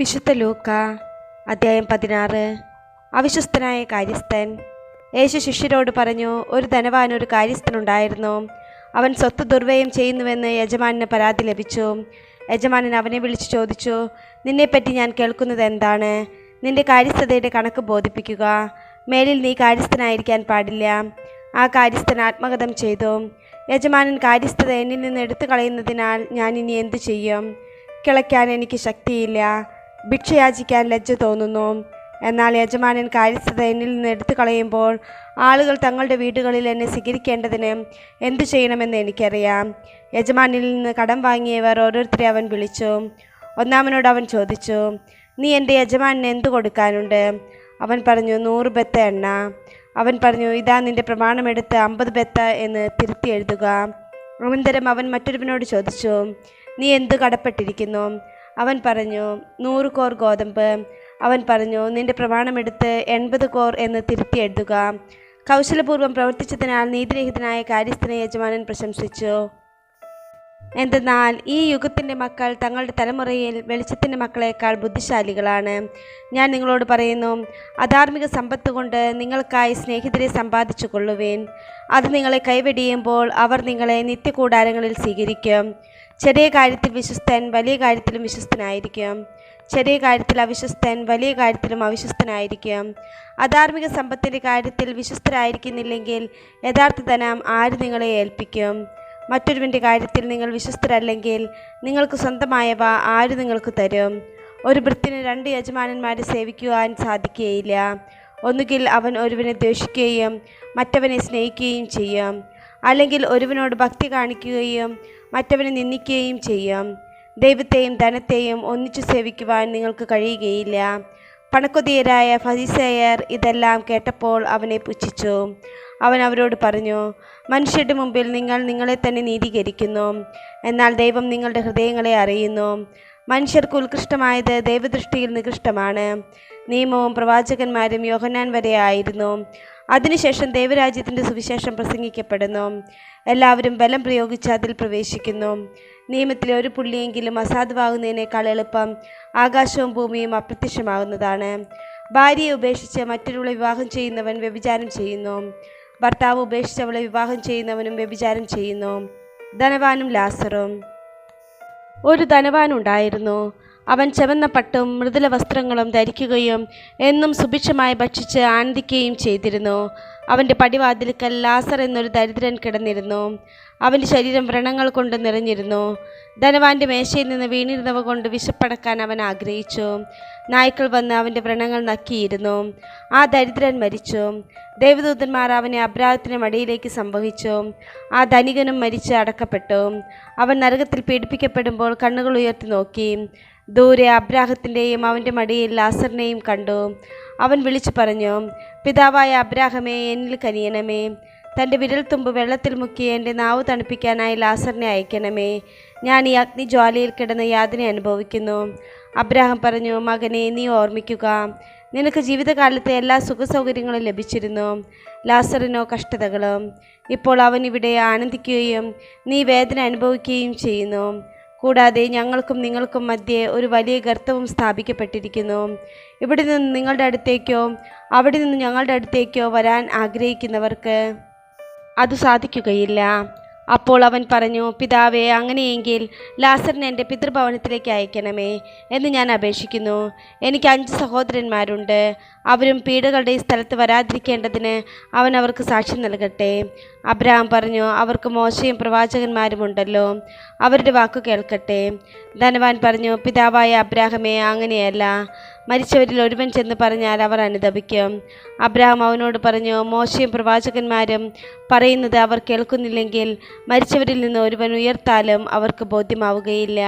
വിശുദ്ധ ലൂക്ക അധ്യായം 16. അവിശ്വസ്തനായ കാര്യസ്ഥൻ. യേശു ശിഷ്യരോട് പറഞ്ഞു, ഒരു ധനവാൻ ഒരു കാര്യസ്ഥനുണ്ടായിരുന്നു. അവൻ സ്വത്ത് ദുർവ്യയം ചെയ്യുന്നുവെന്ന് യജമാനന് പരാതി ലഭിച്ചു. യജമാനൻ അവനെ വിളിച്ചു ചോദിച്ചു, നിന്നെപ്പറ്റി ഞാൻ കേൾക്കുന്നത് എന്താണ്? നിന്റെ കാര്യസ്ഥതയുടെ കണക്ക് ബോധിപ്പിക്കുക. മേലിൽ നീ കാര്യസ്ഥനായിരിക്കാൻ പാടില്ല. ആ കാര്യസ്ഥൻ ആത്മഗതം ചെയ്തു, യജമാനൻ കാര്യസ്ഥത എന്നിൽ നിന്ന് എടുത്തു കളയുന്നതിനാൽ ഞാൻ ഇനി എന്തു ചെയ്യും? കിളയ്ക്കാൻ എനിക്ക് ശക്തിയില്ല, ഭിക്ഷയാചിക്കാൻ ലജ്ജ തോന്നുന്നു. എന്നാൽ യജമാനൻ കാര്യസ്ഥത എന്നിൽ നിന്ന് എടുത്തു കളയുമ്പോൾ ആളുകൾ തങ്ങളുടെ വീടുകളിൽ എന്നെ സ്വീകരിക്കേണ്ടതിന് എന്തു ചെയ്യണമെന്ന് എനിക്കറിയാം. യജമാനിൽ നിന്ന് കടം വാങ്ങിയവർ ഓരോരുത്തരെ അവൻ വിളിച്ചു. ഒന്നാമനോട് അവൻ ചോദിച്ചു, നീ എൻ്റെ യജമാനന് എന്തു കൊടുക്കാനുണ്ട്? അവൻ പറഞ്ഞു, 100 ബത്ത എണ്ണ. അവൻ പറഞ്ഞു, ഇതാ നിന്റെ പ്രമാണമെടുത്ത് 50 ബത്ത എന്ന് തിരുത്തി എഴുതുക. അനന്തരം അവൻ മറ്റൊരുവനോട് ചോദിച്ചു, നീ എന്തു കടപ്പെട്ടിരിക്കുന്നു? അവൻ പറഞ്ഞു, 100 കോർ ഗോതമ്പ്. അവൻ പറഞ്ഞു, നിന്റെ പ്രമാണമെടുത്ത് 80 കോർ എന്ന് തിരുത്തി എഴുതുക. കൗശലപൂർവ്വം പ്രവർത്തിച്ചതിനാൽ നീതിരഹിതനായ കാര്യസ്ഥനെ യജമാനൻ പ്രശംസിച്ചു. എന്തെന്നാൽ ഈ യുഗത്തിൻ്റെ മക്കൾ തങ്ങളുടെ തലമുറയിൽ വെളിച്ചത്തിൻ്റെ മക്കളേക്കാൾ ബുദ്ധിശാലികളാണ്. ഞാൻ നിങ്ങളോട് പറയുന്നു, അധാർമിക സമ്പത്ത് കൊണ്ട് നിങ്ങൾക്കായി സ്നേഹിതരെ സമ്പാദിച്ചു കൊള്ളുവേൻ. അത് നിങ്ങളെ കൈവെടിയുമ്പോൾ അവർ നിങ്ങളെ നിത്യകൂടാരങ്ങളിൽ സ്വീകരിക്കും. ചെറിയ കാര്യത്തിൽ വിശ്വസ്തൻ വലിയ കാര്യത്തിലും വിശ്വസ്തനായിരിക്കും. ചെറിയ കാര്യത്തിൽ അവിശ്വസ്തൻ വലിയ കാര്യത്തിലും അവിശ്വസ്തനായിരിക്കും. അധാർമിക സമ്പത്തിൻ്റെ കാര്യത്തിൽ വിശ്വസ്തരായിരിക്കുന്നില്ലെങ്കിൽ യഥാർത്ഥ ധനം ആര് നിങ്ങളെ ഏൽപ്പിക്കും? മറ്റൊരുവൻ്റെ കാര്യത്തിൽ നിങ്ങൾ വിശ്വസ്തരല്ലെങ്കിൽ നിങ്ങൾക്ക് സ്വന്തമായവ ആര് നിങ്ങൾക്ക് തരും? ഒരു ഭൃത്യന് 2 യജമാനന്മാരെ സേവിക്കുവാൻ സാധിക്കുകയില്ല. ഒന്നുകിൽ അവൻ ഒരുവനെ ദ്വേഷിക്കുകയും മറ്റവനെ സ്നേഹിക്കുകയും ചെയ്യും, അല്ലെങ്കിൽ ഒരുവനോട് ഭക്തി കാണിക്കുകയും മറ്റവനെ നിന്ദിക്കുകയും ചെയ്യും. ദൈവത്തെയും ധനത്തെയും ഒന്നിച്ചു സേവിക്കുവാൻ നിങ്ങൾക്ക് കഴിയുകയില്ല. പണക്കൊതിയരായ ഫരിസേയർ ഇതെല്ലാം കേട്ടപ്പോൾ അവനെ പുച്ഛിച്ചു. അവൻ അവരോട് പറഞ്ഞു, മനുഷ്യരുടെ മുമ്പിൽ നിങ്ങൾ നിങ്ങളെ തന്നെ നീതീകരിക്കുന്നു, എന്നാൽ ദൈവം നിങ്ങളുടെ ഹൃദയങ്ങളെ അറിയുന്നു. മനുഷ്യർക്ക് ഉത്കൃഷ്ടമായത് ദൈവദൃഷ്ടിയിൽ നികൃഷ്ടമാണ്. നിയമവും പ്രവാചകന്മാരും യോഹന്നാൻ വരെ ആയിരുന്നു. അതിനുശേഷം ദൈവരാജ്യത്തിൻ്റെ സുവിശേഷം പ്രസംഗിക്കപ്പെടുന്നു. എല്ലാവരും ബലം പ്രയോഗിച്ച് അതിൽ പ്രവേശിക്കുന്നു. നിയമത്തിലെ ഒരു പുള്ളിയെങ്കിലും അസാധുവാകുന്നതിനേക്കാൾ എളുപ്പം ആകാശവും ഭൂമിയും അപ്രത്യക്ഷമാകുന്നതാണ്. ഭാര്യയെ ഉപേക്ഷിച്ച് മറ്റൊരുവളെ വിവാഹം ചെയ്യുന്നവൻ വ്യഭിചാരം ചെയ്യുന്നു. ഭർത്താവ് ഉപേക്ഷിച്ചവളെ വിവാഹം ചെയ്യുന്നവനും വ്യഭിചാരം ചെയ്യുന്നു. ധനവാനും ലാസറും. ഒരു ധനവാനുണ്ടായിരുന്നു. അവൻ ചുവന്ന പട്ടും മൃദുല വസ്ത്രങ്ങളും ധരിക്കുകയും എന്നും സുഭിക്ഷമായി ഭക്ഷിച്ച് ആനന്ദിക്കുകയും ചെയ്തിരുന്നു. അവൻ്റെ പടിവാതിൽക്കൽ ലാസർ എന്നൊരു ദരിദ്രൻ കിടന്നിരുന്നു. അവൻ്റെ ശരീരം വ്രണങ്ങൾ കൊണ്ട് നിറഞ്ഞിരുന്നു. ധനവാന്റെ മേശയിൽ നിന്ന് വീണിരുന്നവ കൊണ്ട് വിശപ്പടക്കാൻ അവൻ ആഗ്രഹിച്ചു. നായ്ക്കൾ വന്ന് അവൻ്റെ വ്രണങ്ങൾ നക്കിയിരുന്നു. ആ ദരിദ്രൻ മരിച്ചു. ദൈവദൂതന്മാർ അവനെ അബ്രാഹത്തിൻ്റെ മടിയിലേക്ക് സംവഹിച്ചു. ആ ധനികനും മരിച്ച് അടക്കപ്പെട്ടു. അവൻ നരകത്തിൽ പീഡിപ്പിക്കപ്പെടുമ്പോൾ കണ്ണുകൾ ഉയർത്തി നോക്കി. ദൂരെ അബ്രാഹത്തിൻ്റെയും അവൻ്റെ മടിയിൽ ലാസറിനെയും കണ്ടു. അവൻ വിളിച്ചു പറഞ്ഞു, പിതാവായ അബ്രാഹമേ, എന്നിൽ കനിയണമേ. തൻ്റെ വിരൽത്തുമ്പ് വെള്ളത്തിൽ മുക്കി എൻ്റെ നാവ് തണുപ്പിക്കാനായി ലാസറിനെ അയക്കണമേ. ഞാൻ ഈ അഗ്നിജ്വാലയിൽ കിടന്ന് യാതന അനുഭവിക്കുന്നു. അബ്രാഹം പറഞ്ഞു, മകനെ, നീ ഓർമ്മിക്കുക, നിനക്ക് ജീവിതകാലത്തെ എല്ലാ സുഖസൗകര്യങ്ങളും ലഭിച്ചിരുന്നു, ലാസറിനോ കഷ്ടതകളും. ഇപ്പോൾ അവൻ ഇവിടെ ആനന്ദിക്കുകയും നീ വേദന അനുഭവിക്കുകയും ചെയ്യുന്നു. കൂടാതെ ഞങ്ങൾക്കും നിങ്ങൾക്കും മധ്യേ ഒരു വലിയ ഗർത്തവും സ്ഥാപിക്കപ്പെട്ടിരിക്കുന്നു. ഇവിടെ നിന്ന് നിങ്ങളുടെ അടുത്തേക്കോ അവിടെ നിന്ന് ഞങ്ങളുടെ അടുത്തേക്കോ വരാൻ ആഗ്രഹിക്കുന്നവർക്ക് അത് സാധിക്കുകയില്ല. അപ്പോൾ അവൻ പറഞ്ഞു, പിതാവേ, അങ്ങനെയെങ്കിൽ ലാസറിനെ എൻ്റെ പിതൃഭവനത്തിലേക്ക് അയക്കണമേ എന്ന് ഞാൻ അപേക്ഷിക്കുന്നു. എനിക്ക് 5 സഹോദരന്മാരുണ്ട്. അവരും പീഡകളുടെ ഈ സ്ഥലത്ത് വരാതിരിക്കേണ്ടതിന് അവൻ അവർക്ക് സാക്ഷ്യം നൽകട്ടെ. അബ്രാഹാം പറഞ്ഞു, അവർക്ക് മോശയും പ്രവാചകന്മാരും ഉണ്ടല്ലോ, അവരുടെ വാക്കു കേൾക്കട്ടെ. ധനവാൻ പറഞ്ഞു, പിതാവായ അബ്രാഹമേ, അങ്ങനെയല്ല. മരിച്ചവരിൽ ഒരുവൻ ചെന്ന് പറഞ്ഞാൽ അവർ അനുതപിക്കും. അബ്രാഹാം അവനോട് പറഞ്ഞു, മോശയും പ്രവാചകന്മാരും പറയുന്നത് അവർ കേൾക്കുന്നില്ലെങ്കിൽ മരിച്ചവരിൽ നിന്ന് ഒരുവൻ ഉയർത്താലും അവർക്ക് ബോധ്യമാവുകയില്ല.